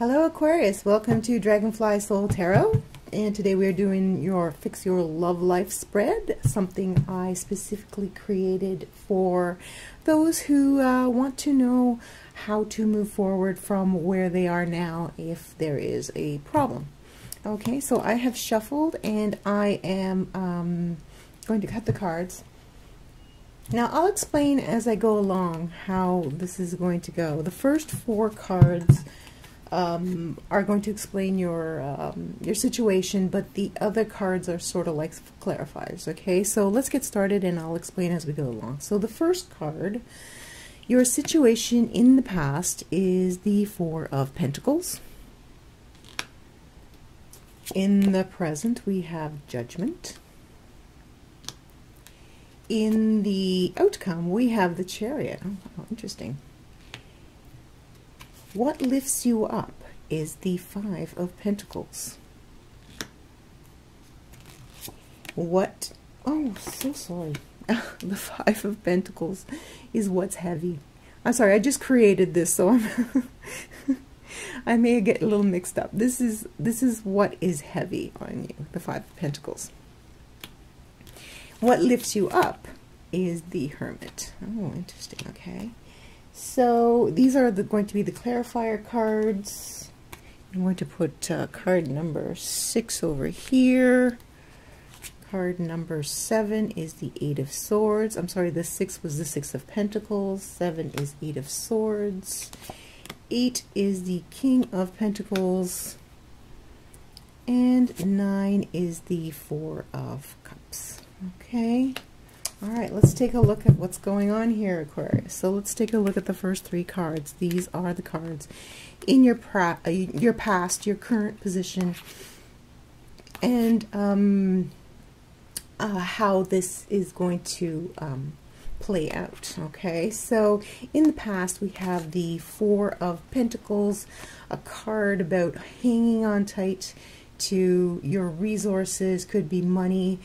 Hello Aquarius, welcome to Dragonfly Soul Tarot, and today we are doing your Fix Your Love Life spread, something I specifically created for those who want to know how to move forward from where they are now if there is a problem. Okay, so I have shuffled and I am going to cut the cards. Now I'll explain as I go along how this is going to go. The first four cards are going to explain your situation, but the other cards are sort of like clarifiers. Okay, so let's get started and I'll explain as we go along. So the first card, your situation in the past, is the Four of Pentacles. In the present we have Judgment. In the outcome we have the Chariot. Oh, interesting. What lifts you up is the Five of Pentacles. What, oh, so sorry. The Five of Pentacles is what's heavy. I'm sorry, I just created this, so I'm I may get a little mixed up. This is what is heavy on you, the Five of Pentacles. What lifts you up is the Hermit. Oh, interesting, okay. So these are going to be the clarifier cards. I'm going to put card number 6 over here. Card number 7 is the Eight of Swords. I'm sorry, the 6 was the Six of Pentacles. 7 is Eight of Swords. 8 is the King of Pentacles. And 9 is the Four of Cups. Okay. All right, let's take a look at what's going on here, Aquarius. So let's take a look at the first three cards. These are the cards in your past, your current position, and how this is going to play out. Okay, so in the past we have the Four of Pentacles, a card about hanging on tight to your resources. Could be money,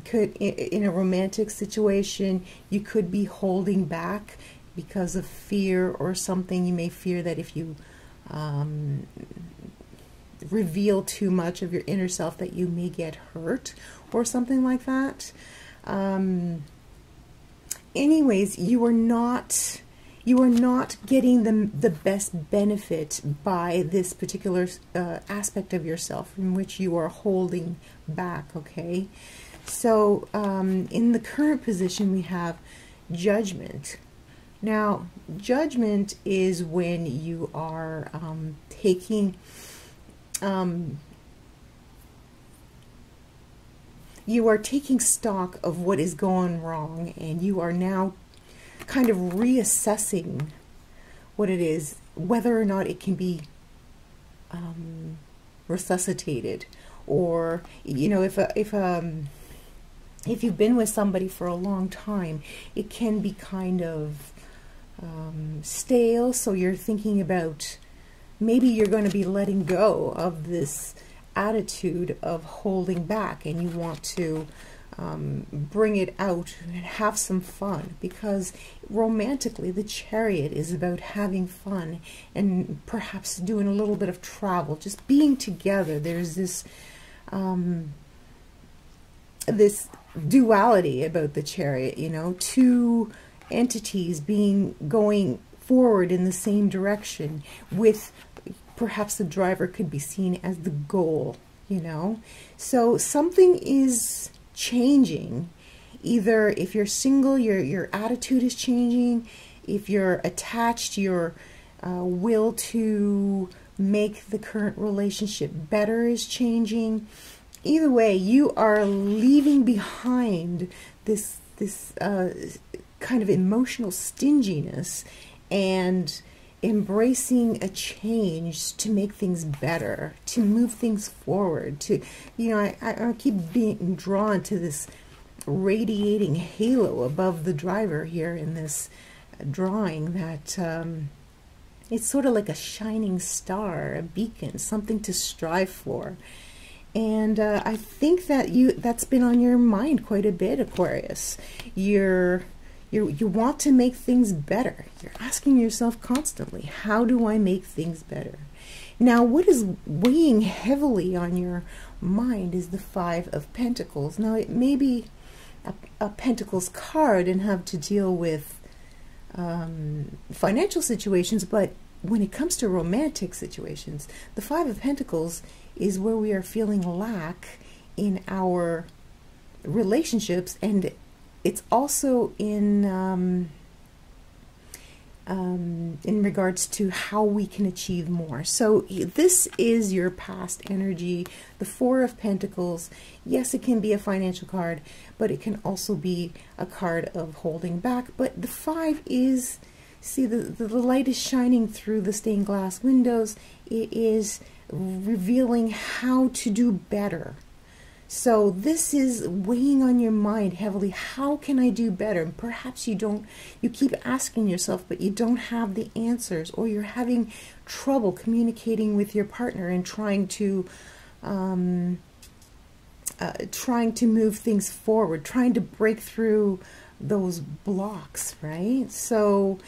could, in a romantic situation, you could be holding back because of fear or something. You may fear that if you reveal too much of your inner self that you may get hurt or something like that. Anyways, you are not getting the best benefit by this particular aspect of yourself in which you are holding back, okay? So in the current position we have Judgment. Now, Judgment is when you are taking stock of what is going wrong, and you are now kind of reassessing what it is, whether or not it can be resuscitated, or, you know, if you've been with somebody for a long time, it can be kind of stale. So you're thinking about, maybe you're going to be letting go of this attitude of holding back, and you want to bring it out and have some fun, because romantically the Chariot is about having fun and perhaps doing a little bit of travel, just being together. There's this this duality about the Chariot, you know, two entities going forward in the same direction, with perhaps the driver could be seen as the goal, you know. So something is changing. Either if you're single, your attitude is changing. If you're attached, your will to make the current relationship better is changing. Either way, you are leaving behind this kind of emotional stinginess and embracing a change to make things better, to move things forward, to, you know, I keep being drawn to this radiating halo above the driver here in this drawing, that it's sort of like a shining star, a beacon, something to strive for. And I think that that's been on your mind quite a bit, Aquarius. You want to make things better. You're asking yourself constantly, how do I make things better? Now, what is weighing heavily on your mind is the Five of Pentacles. Now, it may be a Pentacles card and have to deal with financial situations, but when it comes to romantic situations, the Five of Pentacles is where we are feeling lack in our relationships, and it's also in regards to how we can achieve more. So this is your past energy. The Four of Pentacles, yes, it can be a financial card, but it can also be a card of holding back. But the Five is, see, the light is shining through the stained glass windows. It is revealing how to do better. So this is weighing on your mind heavily. How can I do better? And perhaps you keep asking yourself, but you don't have the answers, or you're having trouble communicating with your partner and trying to move things forward, trying to break through those blocks, right? So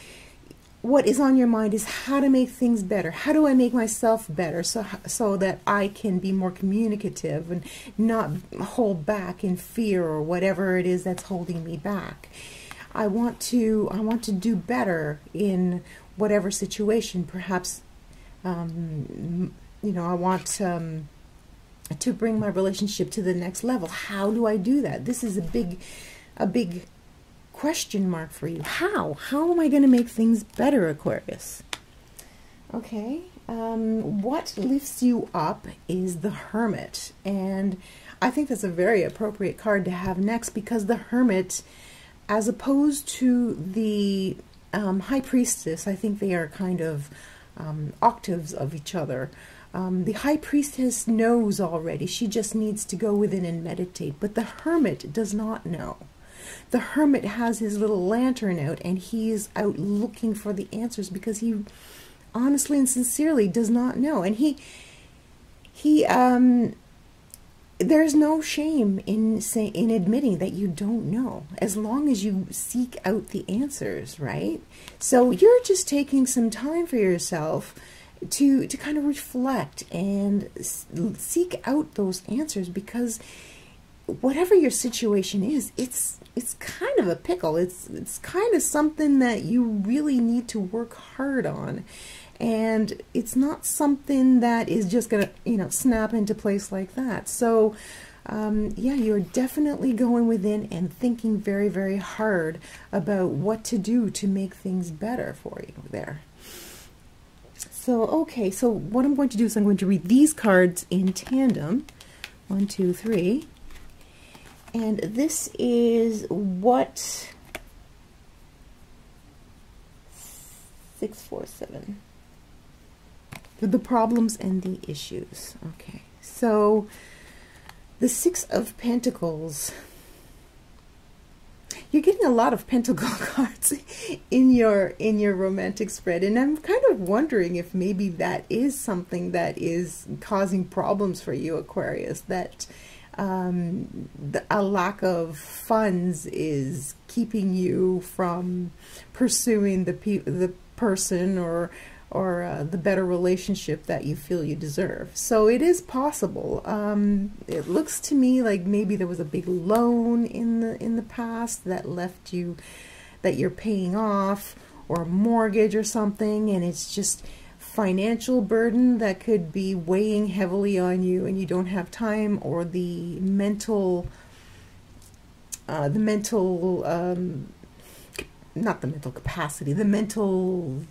what is on your mind is how to make things better. How do I make myself better so that I can be more communicative and not hold back in fear or whatever it is that's holding me back. I want to do better in whatever situation. Perhaps you know, I want to bring my relationship to the next level. How do I do that? This is a big question mark for you. How am I going to make things better, Aquarius? Okay, what lifts you up is the Hermit, and I think that's a very appropriate card to have next, because the Hermit, as opposed to the High Priestess, I think they are kind of octaves of each other. The High Priestess knows already. She just needs to go within and meditate, but the Hermit does not know. The Hermit has his little lantern out, and he is out looking for the answers because he honestly and sincerely does not know. And there's no shame in admitting that you don't know, as long as you seek out the answers, right? So you're just taking some time for yourself to kind of reflect and seek out those answers, because whatever your situation is, it's kind of a pickle. It's kind of something that you really need to work hard on, and it's not something that is just gonna, you know, snap into place like that. So yeah, you're definitely going within and thinking very, very hard about what to do to make things better for you there. So okay, so what I'm going to do is I'm going to read these cards in tandem. 1, 2, 3. And this is what 6, 4, 7. The problems and the issues. Okay, so the Six of Pentacles. You're getting a lot of pentacle cards in your romantic spread, and I'm kind of wondering if maybe that is something that is causing problems for you, Aquarius. That a lack of funds is keeping you from pursuing the person or the better relationship that you feel you deserve. So it is possible. It looks to me like maybe there was a big loan in the past that left you, that you're paying off, or a mortgage or something, and it's just financial burden that could be weighing heavily on you, and you don't have time, or the mental not the mental capacity, the mental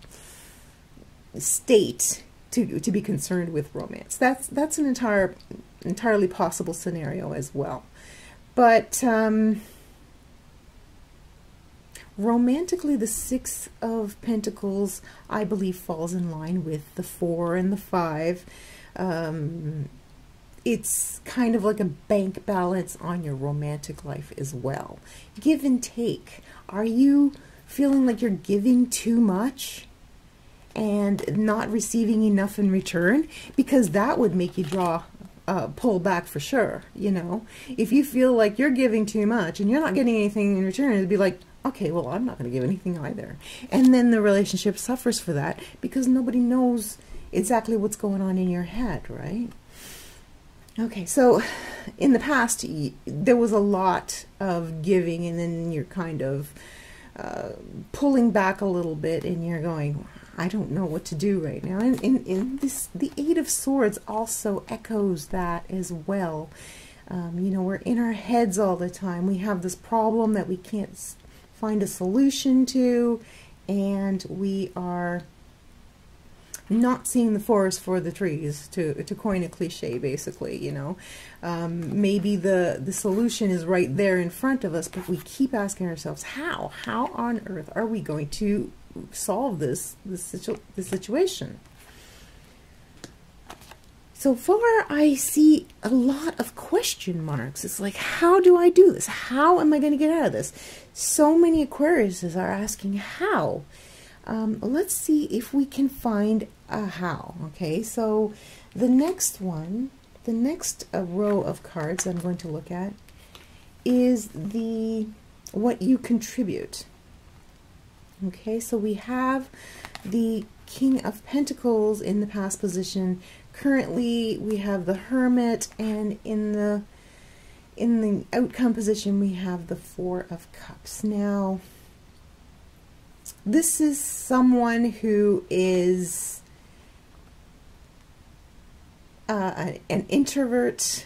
state to be concerned with romance. That's an entirely possible scenario as well. But romantically, the Six of Pentacles, I believe, falls in line with the 4 and the 5. It's kind of like a bank balance on your romantic life as well. Give and take. Are you feeling like you're giving too much and not receiving enough in return? Because that would make you pull back for sure. You know, if you feel like you're giving too much and you're not getting anything in return, it'd be like, okay, well, I'm not going to give anything either. And then the relationship suffers for that, because nobody knows exactly what's going on in your head, right? Okay, so in the past, there was a lot of giving, and then you're kind of pulling back a little bit, and you're going, I don't know what to do right now. And in this, the Eight of Swords also echoes that as well. You know, we're in our heads all the time. We have this problem that we can't find a solution to, and we are not seeing the forest for the trees, to coin a cliche, basically, you know. Maybe the solution is right there in front of us, but we keep asking ourselves, how on earth are we going to solve this situation? So far, I see a lot of question marks. It's like, how do I do this? How am I going to get out of this? So many Aquariuses are asking how. Let's see if we can find a how. Okay, so the next one, the next row of cards I'm going to look at is what you contribute. Okay, so we have the King of Pentacles in the past position. Currently, we have the Hermit, and in the outcome position, we have the Four of Cups. Now, this is someone who is an introvert.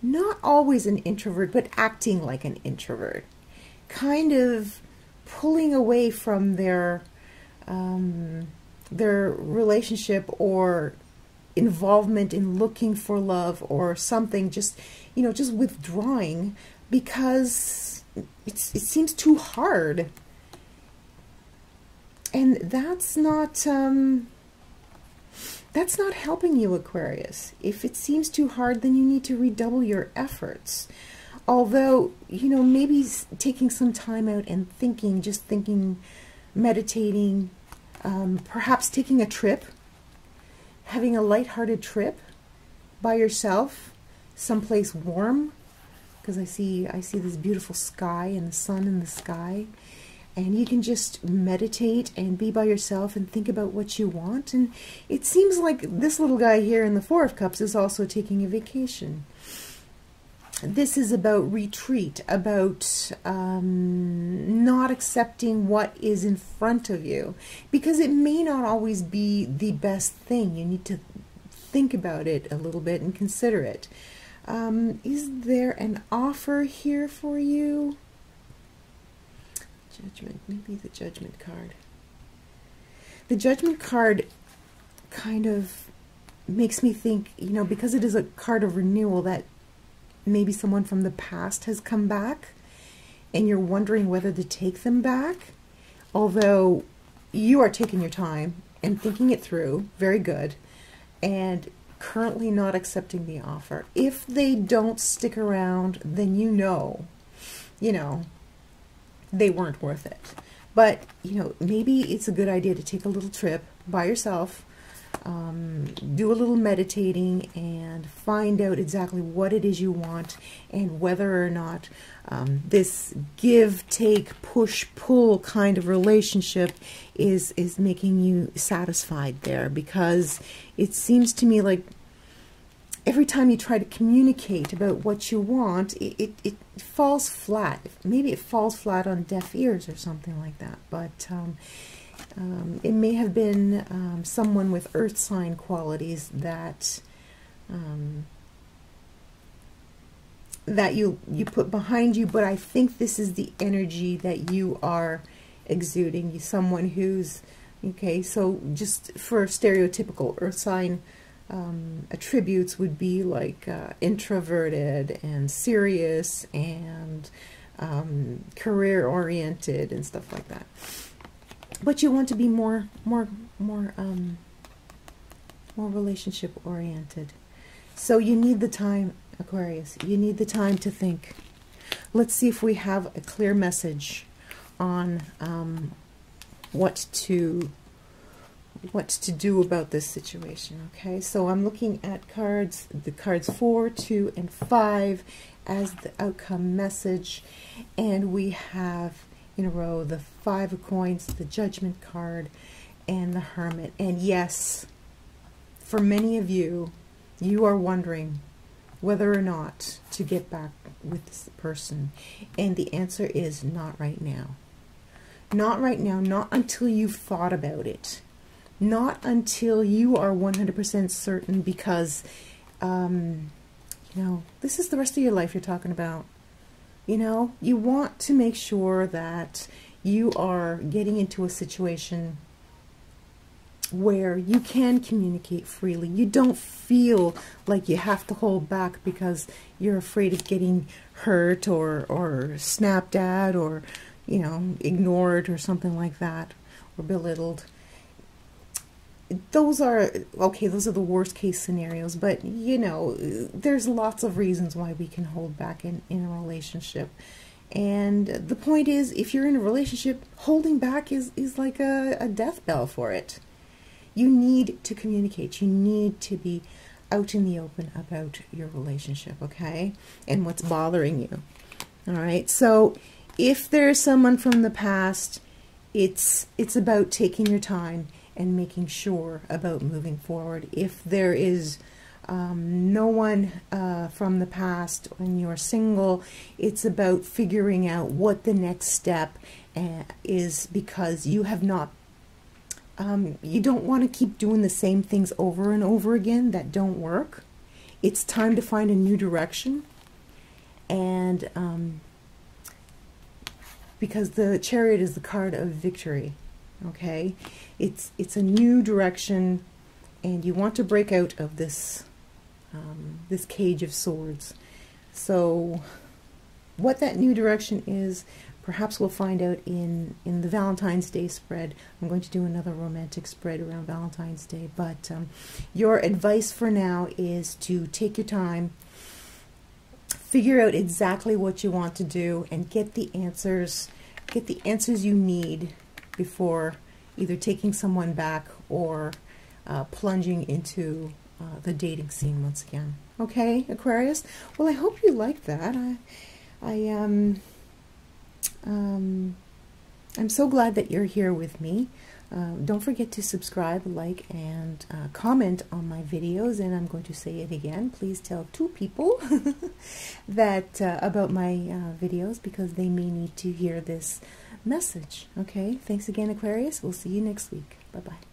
Not always an introvert, but acting like an introvert. Kind of pulling away from their relationship or involvement in looking for love or something, just, you know, just withdrawing because it seems too hard. And that's not helping you, Aquarius. If it seems too hard, then you need to redouble your efforts. Although, you know, maybe taking some time out and thinking, just thinking, meditating, perhaps taking a trip, having a lighthearted trip by yourself, someplace warm, because I see this beautiful sky and the sun in the sky, and you can just meditate and be by yourself and think about what you want. And it seems like this little guy here in the Four of Cups is also taking a vacation. This is about retreat, about not accepting what is in front of you, because it may not always be the best thing. You need to think about it a little bit and consider it. Is there an offer here for you? Judgment, maybe the Judgment card. The Judgment card kind of makes me think, you know, because it is a card of renewal, that maybe someone from the past has come back and you're wondering whether to take them back. Although you are taking your time and thinking it through, very good, and currently not accepting the offer. If they don't stick around, then you know, they weren't worth it. But, you know, maybe it's a good idea to take a little trip by yourself, do a little meditating and find out exactly what it is you want and whether or not this give, take, push, pull kind of relationship is making you satisfied there. Because it seems to me like every time you try to communicate about what you want, it falls flat. Maybe it falls flat on deaf ears or something like that. But it may have been someone with earth sign qualities that that you put behind you. But I think this is the energy that you are exuding. Someone who's, okay, so just for stereotypical earth sign attributes would be like introverted and serious and career oriented and stuff like that. But you want to be more relationship oriented. So you need the time, Aquarius. You need the time to think. Let's see if we have a clear message on what to do about this situation. Okay, so I'm looking at the cards 4, 2, and 5 as the outcome message, and we have in a row the 5 of coins, the Judgment card, and the Hermit. And yes, for many of you, you are wondering whether or not to get back with this person. And the answer is not right now. Not right now, not until you've thought about it. Not until you are 100% certain, because, you know, this is the rest of your life you're talking about. You know, you want to make sure that you are getting into a situation where you can communicate freely. You don't feel like you have to hold back because you're afraid of getting hurt or snapped at, or, you know, ignored or something like that, or belittled. Those are, okay, those are the worst case scenarios, but, you know, there's lots of reasons why we can hold back in a relationship. And the point is, if you're in a relationship, holding back is like a death bell for it. You need to communicate. You need to be out in the open about your relationship, okay? And what's bothering you. All right? So if there's someone from the past, it's about taking your time and making sure about moving forward. If there is no one from the past and you're single, it's about figuring out what the next step is, because you have not you don't want to keep doing the same things over and over again that don't work. It's time to find a new direction. And because the Chariot is the card of victory, okay? It's a new direction, and you want to break out of this this cage of swords. So what that new direction is, perhaps we'll find out in the Valentine's Day spread. I'm going to do another romantic spread around Valentine's Day. But your advice for now is to take your time, figure out exactly what you want to do, and get the answers you need before either taking someone back or plunging into the dating scene once again. Okay, Aquarius? Well, I hope you liked that. I'm so glad that you're here with me. Don't forget to subscribe, like, and comment on my videos. And I'm going to say it again. Please tell 2 people that about my videos, because they may need to hear this message. Okay, thanks again, Aquarius. We'll see you next week. Bye-bye.